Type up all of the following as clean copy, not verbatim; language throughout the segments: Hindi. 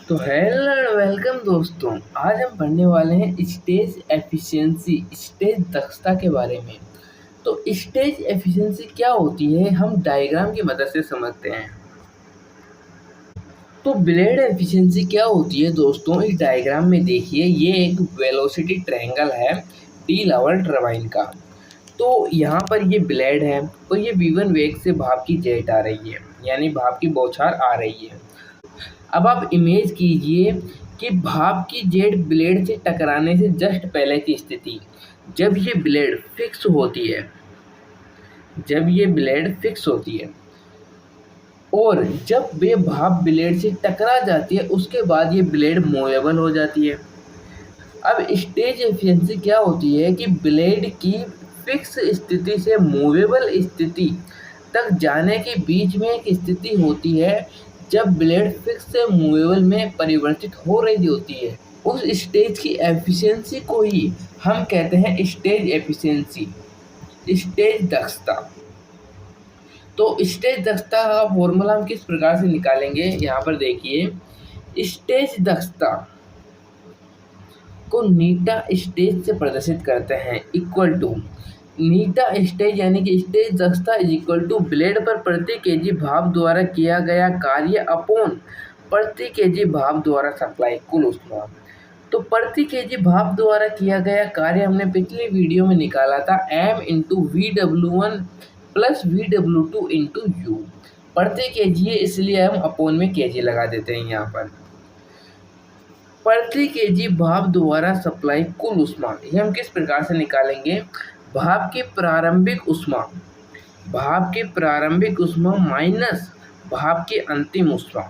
तो हेलो एंड वेलकम दोस्तों। आज हम पढ़ने वाले हैं स्टेज एफिशिएंसी, स्टेज दक्षता के बारे में। तो स्टेज एफिशिएंसी क्या होती है, हम डायग्राम की मदद से समझते हैं। तो ब्लेड एफिशिएंसी क्या होती है दोस्तों, इस डायग्राम में देखिए, ये एक वेलोसिटी ट्रायंगल है डी लेवल टरबाइन का। तो यहाँ पर ये ब्लेड है और ये V1 वेग से भाप की जेट आ रही है, यानी भाप की बौछार आ रही है। अब आप इमेज कीजिए कि भाप की जेट ब्लेड से टकराने से जस्ट पहले की स्थिति, जब ये ब्लेड फिक्स होती है, जब ये ब्लेड फिक्स होती है और जब वे भाप ब्लेड से टकरा जाती है, उसके बाद ये ब्लेड मूवेबल हो जाती है। अब स्टेज एफिशिएंसी क्या होती है कि ब्लेड की फिक्स स्थिति से मूवेबल स्थिति तक जाने के बीच में एक स्थिति होती है जब ब्लेड फिक्स से मूवेबल में परिवर्तित हो रही होती है। उस स्टेज की एफिशिएंसी को ही हम कहते हैं स्टेज एफिशिएंसी, स्टेज दक्षता। तो स्टेज दक्षता का फॉर्मूला हम किस प्रकार से निकालेंगे, यहाँ पर देखिए, स्टेज दक्षता को नीटा स्टेज से प्रदर्शित करते हैं, इक्वल टू नीटा स्टेज यानी कि स्टेज दक्षता इज इक्वल टू ब्लेड पर प्रति केजी भाप द्वारा किया गया कार्य अपॉन प्रति केजी भाप द्वारा सप्लाई कुल ऊष्मा। तो प्रति केजी भाप द्वारा किया गया कार्य हमने पिछली वीडियो में निकाला था m into VW1 plus VW2 into you. प्रति केजी है इसलिए हम अपॉन में केजी लगा देते हैं। यहाँ पर प्रति केजी भाप द्वारा सप्लाई कुल ऊष्मा, ये हम किस प्रकार से निकालेंगे, भाप की प्रारंभिक ऊष्मा, भाप की प्रारंभिक ऊष्मा माइनस भाप की अंतिम ऊष्मा,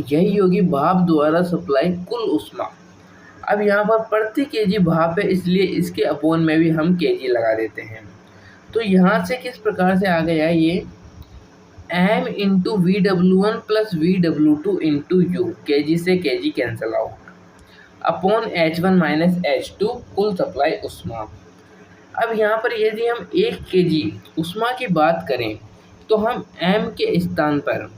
यही होगी भाप द्वारा सप्लाई कुल ऊष्मा। अब यहाँ पर प्रति केजी भाप है इसलिए इसके अपॉन में भी हम केजी लगा देते हैं। तो यहाँ से किस प्रकार से आ गया ये m into VW1 plus VW2 into u, kg से kg cancel out, upon H1 minus H2 कुल सप्लाई ऊष्मा। अब यहाँ पर यदि हम 1 केजी ऊष्मा की बात करें तो हम m के स्थान पर,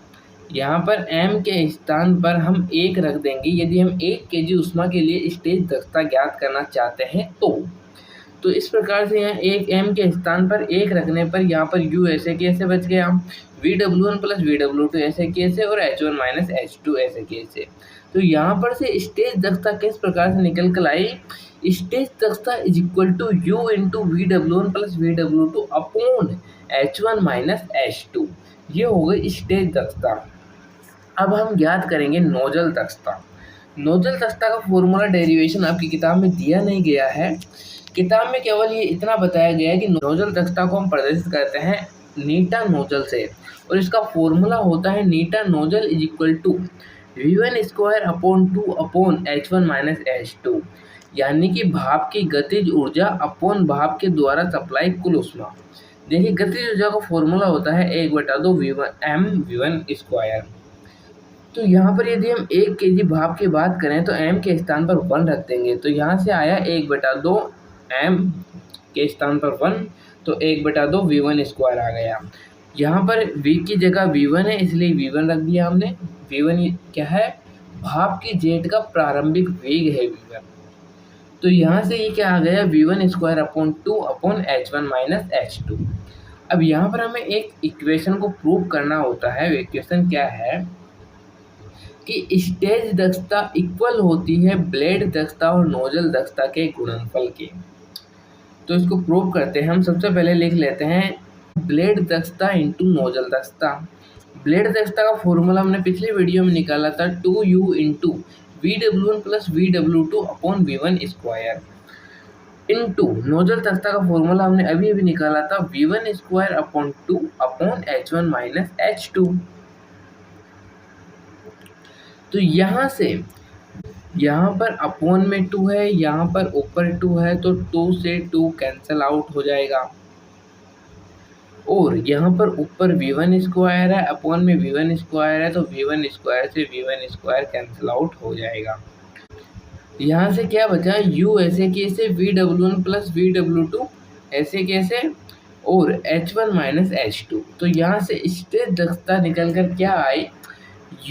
यहाँ पर m के स्थान पर हम 1 रख देंगे यदि हम 1 केजी ऊष्मा के लिए स्टेज दक्षता ज्ञात करना चाहते हैं। तो इस प्रकार से यहाँ एक m के स्थान पर 1 रखने पर यहाँ पर u ऐसे कैसे बच गया, VW1 प्लस VW2 ऐसे कैसे और H1 माइनस H2 ऐसे कैसे। तो यहाँ पर से स्टेज दक्षता किस प्रकार से निकल कर आई, स्टेज दक्षता is equal to u into VW1 plus VW2 upon H1 minus H2, ये हो गई स्टेज दक्षता। अब हम ज्ञात करेंगे नोजल दक्षता। नोजल दक्षता का फॉर्मूला डेरिवेशन आपकी किताब में दिया नहीं गया है, किताब में केवल ये इतना बताया गया है कि नोजल दक्षता को हम प्रदर्शित करते हैं नीटा नोजल से, और इसका फॉर्मूला होता है eta nozzle is equal to V1 square upon 2 upon H1 minus H2, यानी कि भाप की गतिज ऊर्जा अपॉन भाप के द्वारा सप्लाई कुल ऊष्मा। देखिए गतिज ऊर्जा का फॉर्मूला होता है 1/2 V1 स्क्वायर। तो यहाँ पर यदि हम 1 केजी भाप की बात करें तो m के स्थान पर 1 रख देंगे, तो यहाँ से आया 1/2 m के स्थान पर 1, तो 1/2 V1 स्क्वायर आ गया। यहाँ पर v की जगह V1 है इसलिए V1 रख दिया हमने। V1 क्या है, भाप की जेट का प्रारंभिक वेग है V1। तो यहाँ से ये क्या आ गया, V1 square upon 2 upon H1 minus H2। अब यहाँ पर हमें एक इक्वेशन को प्रूव करना होता है। इक्वेशन क्या है कि स्टेज दक्षता इक्वल होती है ब्लेड दक्षता और नोजल दक्षता के गुणनफल के। तो इसको प्रूव करते हैं। हम सबसे पहले लिख लेते हैं ब्लेड दक्षता इंटू नोजल दक्षता। ब्लेड दक्षता का फॉर्मूला हमने पिछली वीडियो में निकाला था 2u into VW1 plus VW2 upon V1 square, into nozzle दक्षता का फॉर्मूला हमने अभी निकाला था V1 square upon 2 upon H1 minus H2। तो यहाँ से यहाँ पर अपॉन में 2 है, यहाँ पर ऊपर 2 है, तो 2 से 2 कैंसिल आउट हो जाएगा, और यहाँ पर ऊपर V1 स्क्वायर है, अपॉन में V1 स्क्वायर है, तो V1 स्क्वायर से V1 स्क्वायर कैंसिल आउट हो जाएगा। यहाँ से क्या बचा, u ऐसे कैसे, VW1 प्लस VW2 ऐसे कैसे, और H1 माइनस H2। तो यहाँ से स्टेज दक्षता निकल कर क्या आई,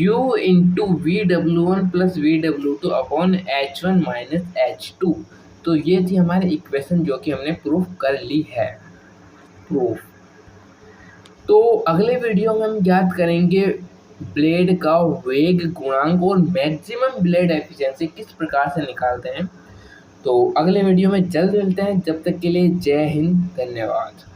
U into VW1 plus VW2 upon H1 minus H2। तो ये थी हमारी इक्वेशन जो कि हमने प्रूफ कर ली है। प्रूफ तो अगले वीडियो में हम ज्ञात करेंगे ब्लेड का वेग गुणांक और मैक्सिमम ब्लेड एफिशिएंसी किस प्रकार से निकालते हैं। तो अगले वीडियो में जल्द मिलते हैं, जब तक के लिए जय हिंद, धन्यवाद।